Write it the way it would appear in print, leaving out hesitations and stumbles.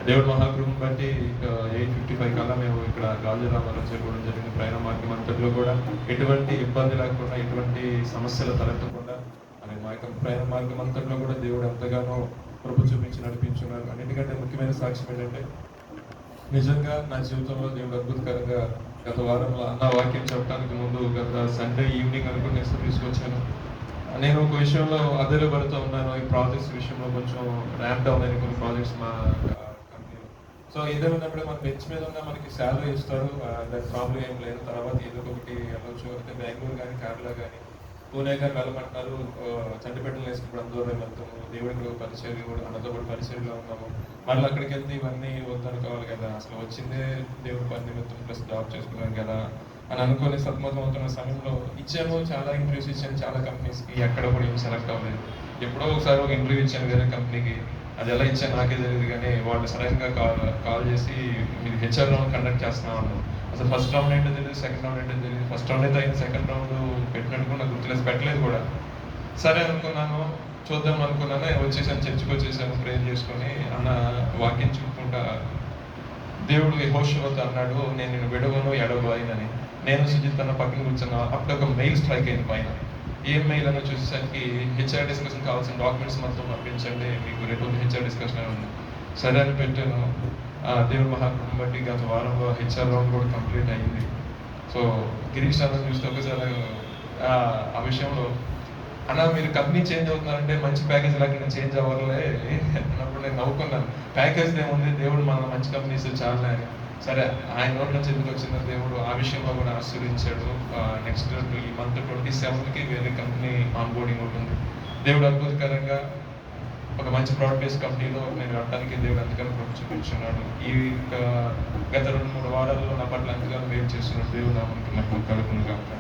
దేవుడు మహాకృపను బట్టి 8:55 కల్లా మేము ఇక్కడ గాజు రామారం చేరుకోవడం జరిగింది. ప్రయాణ మార్గం అంతట్లో కూడా ఎటువంటి ఇబ్బంది లేకుండా, ఎటువంటి సమస్యలు తలెత్తకుండా మా యొక్క ప్రయాణ మార్గం అంతట్లో కూడా దేవుడు ఎంతగానో కృప చూపించి నడిపించున్నారు. అన్నిటికంటే ముఖ్యమైన సాక్ష్యం ఏంటంటే, నిజంగా నా జీవితంలో దేవుడు అద్భుతకరంగా గత వారంలో అన్న వాక్యం చెప్పడానికి ముందు గత సండే ఈవినింగ్ అనుకుని నేను తీసుకొచ్చాను. నేను ఒక విషయంలో అధైర్యపడుతూ ఉన్నాను. ఈ ప్రాజెక్ట్స్ విషయంలో కొంచెం ర్యాంప్ డౌన్ అయిన కొన్ని ప్రాజెక్ట్స్ మా కంపెనీలో. సో ఏదేమైనప్పుడు మన బెంచ్ మీద ఉన్న మనకి శాలరీ ఇస్తారు, దాని ప్రాబ్లం ఏం లేదు. తర్వాత ఏదో ఒకటి వెళ్ళొచ్చు. అయితే బెంగళూరు కానీ, కేరళ కానీ, పూణే కానీ వెళ్ళమంటున్నారు. చంటిపెట్టలు వేసుకున్నప్పుడు అందరూ వెళ్తాము. దేవుడికి పరిచయం కూడా అన్నతో కూడా పరిచయంలో ఉన్నాము. మళ్ళీ అక్కడికి వెళ్తే ఇవన్నీ వద్దనుకోవాలి కదా, అసలు వచ్చిందే దేవుడి పని నిమిత్తం ప్లస్ జాబ్ చేసుకున్నాం కదా అని అనుకుని సతమతం అవుతున్న సమయంలో ఇచ్చాము. చాలా ఇంటర్వ్యూస్ ఇచ్చాను చాలా కంపెనీస్కి, ఎక్కడ కూడా ఏం సెలెక్ట్ అవ్వలేదు. ఎప్పుడో ఒకసారి ఒక ఇంటర్వ్యూ ఇచ్చాను వేరే కంపెనీకి, అది ఎలా ఇచ్చాను నాకే తెలియదు. కానీ వాళ్ళు సడన్గా కాల్ చేసి మీరు హెచ్ఆర్ రౌండ్ కండక్ట్ చేస్తున్నాం అన్నారు. అసలు ఫస్ట్ రౌండ్ ఏంటో తెలియదు, సెకండ్ రౌండ్ ఏంటో తెలియదు. ఫస్ట్ రౌండ్ అయితే అయింది, సెకండ్ రౌండ్ పెట్టినట్టు కూడా నాకు గుర్తులేదు, పెట్టలేదు కూడా. సరే అనుకున్నాను, చూద్దాం అనుకున్నాను. వచ్చేసాను, చర్చికి వచ్చేసాను, ప్రేర్ చేసుకొని అన్న వాక్యం చెప్పుకుంటా దేవుడు యెహోషువతో అన్నాడు, నేను నిన్ను విడవను ఎడబాయనని. నేను సుజిత్ అన్న పక్కన కూర్చున్నా. అప్పుడు ఒక మెయిల్ స్ట్రైక్ అయింది పైన. ఏం మెయిల్ అని చూసేసరికి హెచ్ఆర్ డిస్కషన్ కావాల్సిన డాక్యుమెంట్స్ మొత్తం పంపించండి, మీకు రేపు హెచ్ఆర్ డిస్కషన్ అని ఉంది. సరే అని పెట్టాను. దేవుడు మహాకృపను బట్టి గత వారంలో హెచ్ఆర్ రౌండ్ కూడా కంప్లీట్ అయింది. సో గిరీష్ అన్న చూస్తే ఒకసారి ఆ విషయంలో, అన్న మీరు కంపెనీ చేంజ్ అవుతున్నారంటే మంచి ప్యాకేజ్ లేకుండా చేంజ్ అవ్వలే అన్నప్పుడు నేను నవ్వుకున్నాను. ప్యాకేజ్ ఏముంది, దేవుడు మన మంచి కంపెనీస్ చాలా అని. సరే, ఆయన నోటి నుంచి ఎందుకు వచ్చిందో దేవుడు ఆ విషయంలో కూడా ఆశీర్వదించాడు. నెక్స్ట్ ఈ మంత్ 27కి వేరే కంపెనీ ఆన్ బోర్డింగ్ ఉంటుంది. దేవుడు అద్భుతకరంగా ఒక మంచి బ్రాడ్ బేస్ కంపెనీలో నేను వెళ్ళడానికి దేవుడు ఎంతగానో కృప చూపించున్నాడు. ఈ గత 2-3 వారాల్లో నా పట్ల ఎంతగానో మేలు చేస్తున్నాడు. దేవుడు నామముకి మహిమ కలుగును గాక.